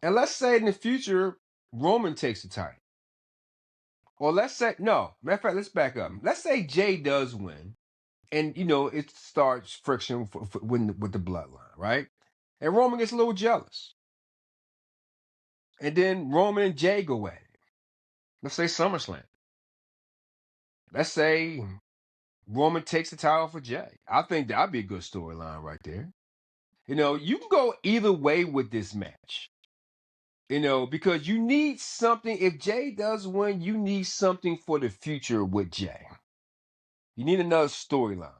And let's say in the future, Roman takes the title. Or let's say no. Matter of fact, let's back up. Let's say Jay does win, and it starts friction with the bloodline, right? And Roman gets a little jealous, and then Roman and Jay go at it. Let's say SummerSlam. Let's say Roman takes the title for Jay. I think that'd be a good storyline right there. You can go either way with this match. Because you need something. If Jay does win, you need something for the future with Jay. You need another storyline.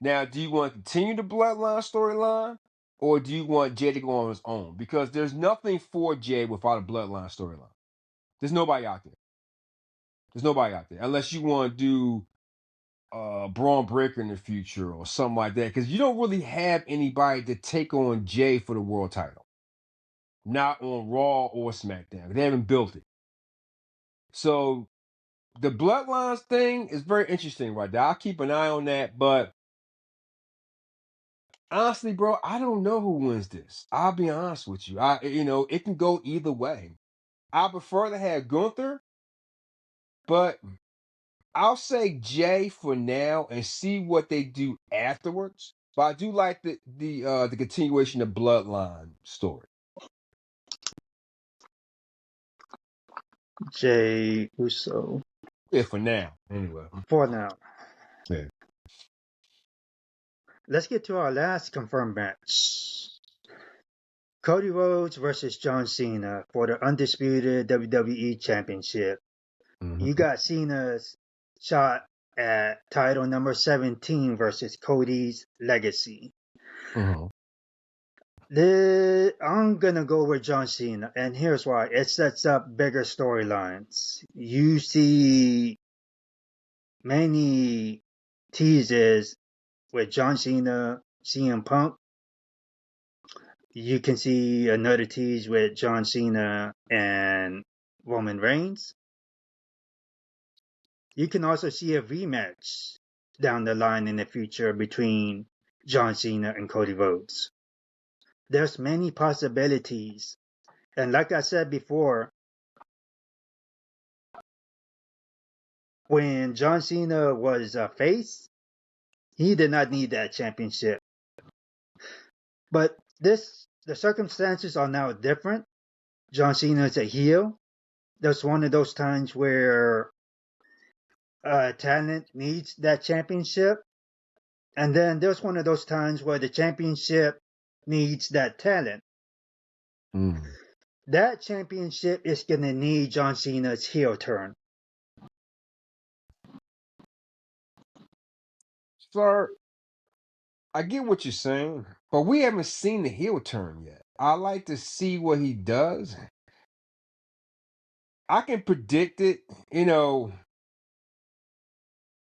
Now, do you want to continue the bloodline storyline, or do you want Jay to go on his own? Because there's nothing for Jay without a bloodline storyline. There's nobody out there. There's nobody out there unless you want to do Braun Breaker in the future or something like that. Because you don't really have anybody to take on Jay for the world title. Not on Raw or SmackDown. They haven't built it. So the bloodlines thing is very interesting right there. I'll keep an eye on that, but honestly, bro, I don't know who wins this. I'll be honest with you. It can go either way. I prefer to have Gunther, but I'll say Jay for now and see what they do afterwards. But I do like the continuation of Bloodline story. Jay Uso. Yeah, for now, anyway. For now. Yeah. Let's get to our last confirmed match. Cody Rhodes versus John Cena for the undisputed WWE Championship. Mm-hmm. You got Cena's shot at title number 17 versus Cody's Legacy. Mm-hmm. I'm gonna go with John Cena, and here's why. It sets up bigger storylines. You see many teases with John Cena, CM Punk. You can see another tease with John Cena and Roman Reigns. You can also see a rematch down the line in the future between John Cena and Cody Rhodes. There's many possibilities. And like I said before, when John Cena was a face, he did not need that championship. But the circumstances are now different. John Cena is a heel. That's one of those times where talent needs that championship. And then there's one of those times where the championship needs that talent. Mm. That championship is going to need John Cena's heel turn. Sir, I get what you're saying, but we haven't seen the heel turn yet. I like to see what he does. I can predict it,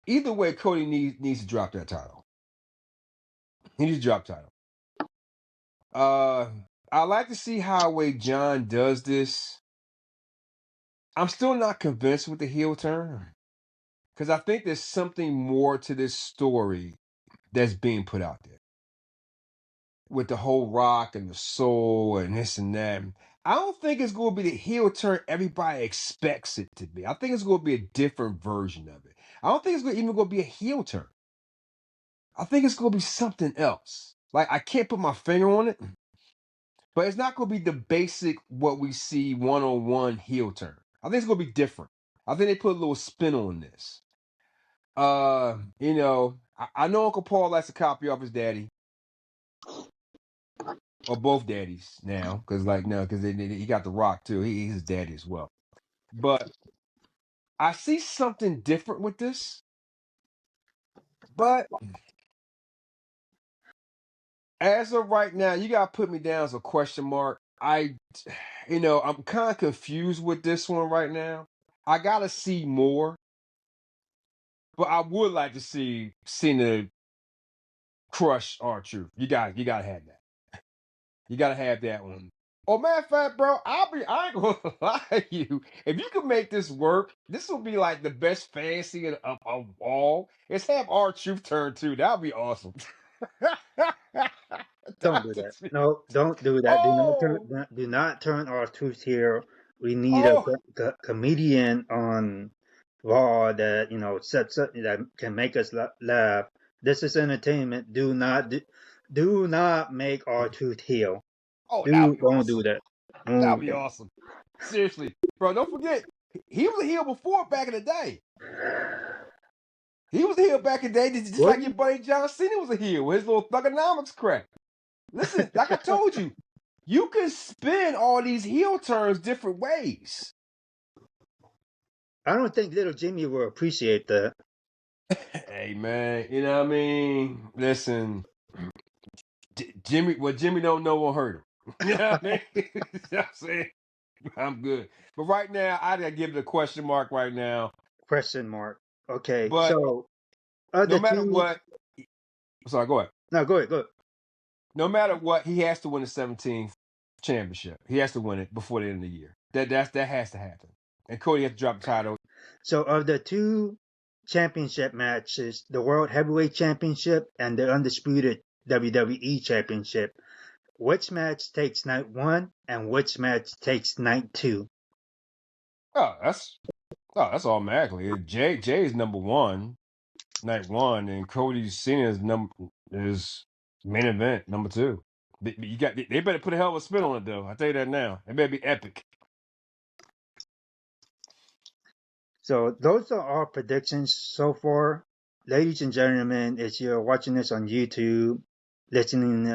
either way, Cody needs to drop that title. He needs to drop title. I like to see how way John does this. I'm still not convinced with the heel turn because I think there's something more to this story that's being put out there with the whole Rock and the Soul and this and that. I don't think it's going to be the heel turn everybody expects it to be. I think it's going to be a different version of it. I don't think it's even going to be a heel turn. I think it's going to be something else. Like, I can't put my finger on it, but it's not going to be the basic what we see one-on-one heel turn. I think it's going to be different. I think they put a little spin on this. I know Uncle Paul likes to copy off his daddy. Or both daddies now, because he got the Rock too. He's his daddy as well. But I see something different with this. But as of right now, you gotta put me down as a question mark. I'm kind of confused with this one right now. I gotta see more, but I would like to see Cena crush R-Truth. You gotta have that. You gotta have that one. Oh, matter of fact, bro, I ain't gonna lie to you. If you can make this work, this will be like the best fantasy of all. Let's have R-Truth turn too. That'd be awesome. Don't do that. No, don't do that. Oh, Do not turn R-Truth here. We need a oh, comedian on Raw that sets up that can make us laugh. This is entertainment. Do not make R-Truth heel. Oh, that would be Don't awesome. do that. That Don't would be do awesome. Seriously, bro. Don't forget, he was a heel before back in the day. He was a heel back in the day, just Was like your he? buddy John Cena was a heel with his little thugonomics crap. Listen, like I told you, you can spin all these heel turns different ways. I don't think little Jimmy will appreciate that. Hey man, you know what I mean? Listen, Jimmy, what Jimmy don't know won't hurt him. You know what I mean? You know what I'm saying? I'm good. But right now, I gotta give it a question mark right now. Question mark. Okay, But so no other matter two. what, sorry, go ahead. No, go ahead. Go ahead. No matter what, he has to win the 17th championship. He has to win it before the end of the year. That has to happen. And Cody has to drop the title. So of the two championship matches, the World Heavyweight Championship and the Undisputed WWE Championship, which match takes night one and which match takes night two? Oh, that's automatically. Jay is number one, night one, and Cody Cena is main event number two. They better put a hell of a spin on it though. I tell you that now. It better be epic. So those are our predictions so far. Ladies and gentlemen, if you're watching this on YouTube, listening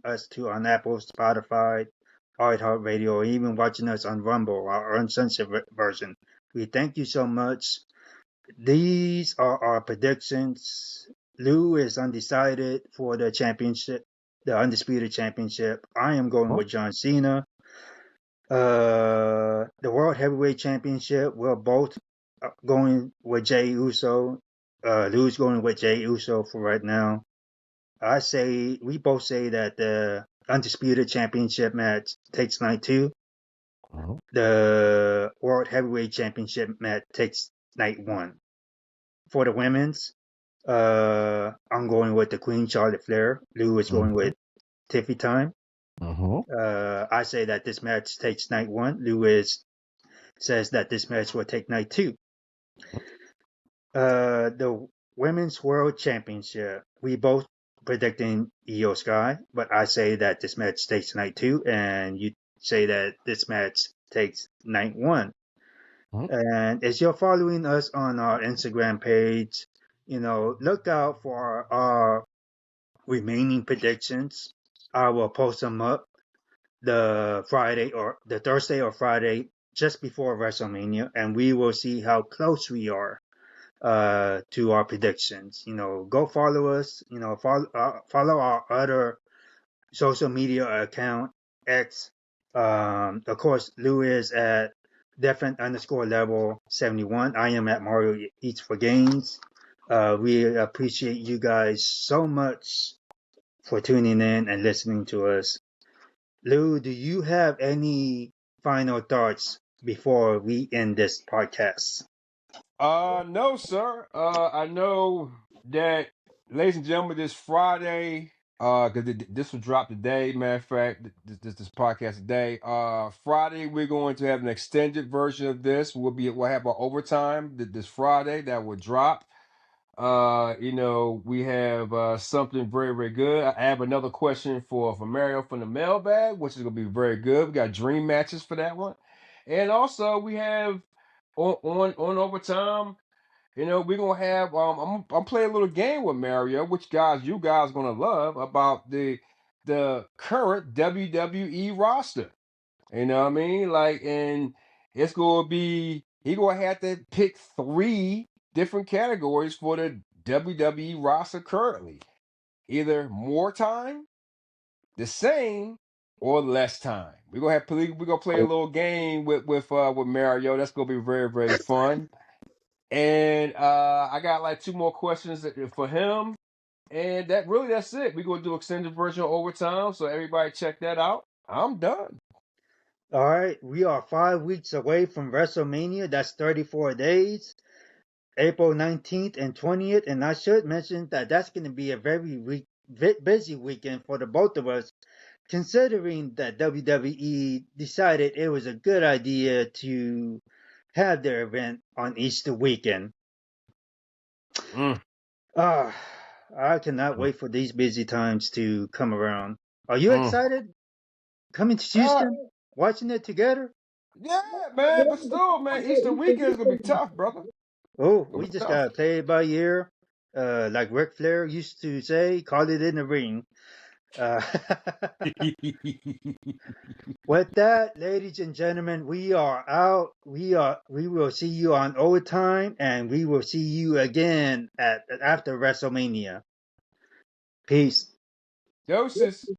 us to on Apple, Spotify, iHeartRadio, or even watching us on Rumble, our uncensored version, we thank you so much. These are our predictions. Lou is undecided for the championship, the Undisputed Championship. I am going with John Cena. The World Heavyweight Championship, we're both going with Jey Uso. Lou's going with Jey Uso for right now. We both say that the Undisputed Championship match takes night two. Uh-huh. The World Heavyweight Championship match takes night one. For the women's, I'm going with the Queen Charlotte Flair. Lou is going with Tiffy Time. I say that this match takes night one. Lewis says that this match will take night two. The Women's World Championship, we both predicting Io Sky, but I say that this match takes night two, and you say that this match takes night one. And as you're following us on our Instagram page, look out for our remaining predictions. I will post them up the Thursday or Friday just before WrestleMania, and we will see how close we are to our predictions. Go follow us. Follow our other social media account X. Of course, Lou is at Defin_level 71. I am at Mario Eats for Games. We appreciate you guys so much for tuning in and listening to us. Lou, do you have any final thoughts before we end this podcast? No, sir. I know that, ladies and gentlemen, this Friday, because this will drop today. Matter of fact, this podcast today. Friday we're going to have an extended version of this. We'll have our overtime this Friday that will drop. We have something very, very good. I have another question for Mario from the mailbag, which is gonna be very good. We got dream matches for that one, and also we have on overtime. We're gonna have I'm playing a little game with Mario, which you guys gonna love about the current WWE roster. You know what I mean? Like, and it's gonna be he gonna have to pick three different categories for the WWE roster currently. Either more time, the same, or less time. We're gonna play a little game with Mario. That's gonna be very, very fun. And I got like two more questions for him. And that's it. We're gonna do extended version overtime. So everybody check that out. I'm done. All right, we are 5 weeks away from WrestleMania. That's 34 days, April 19th and 20th. And I should mention that that's going to be a very busy weekend for the both of us, considering that WWE decided it was a good idea to had their event on Easter weekend. Mm, Ah, I cannot mm, wait for these busy times to come around. Are you mm. excited? Coming to Uh, Houston, watching it together? yeah, man, but still, man, Easter weekend is gonna be tough, brother. Oh, Gonna we be just tough. gotta play it by ear. Like Ric Flair used to say, call it in the ring. Uh, with that, ladies and gentlemen, we are out. We will see you on overtime, and we will see you again at after WrestleMania. Peace. Doses.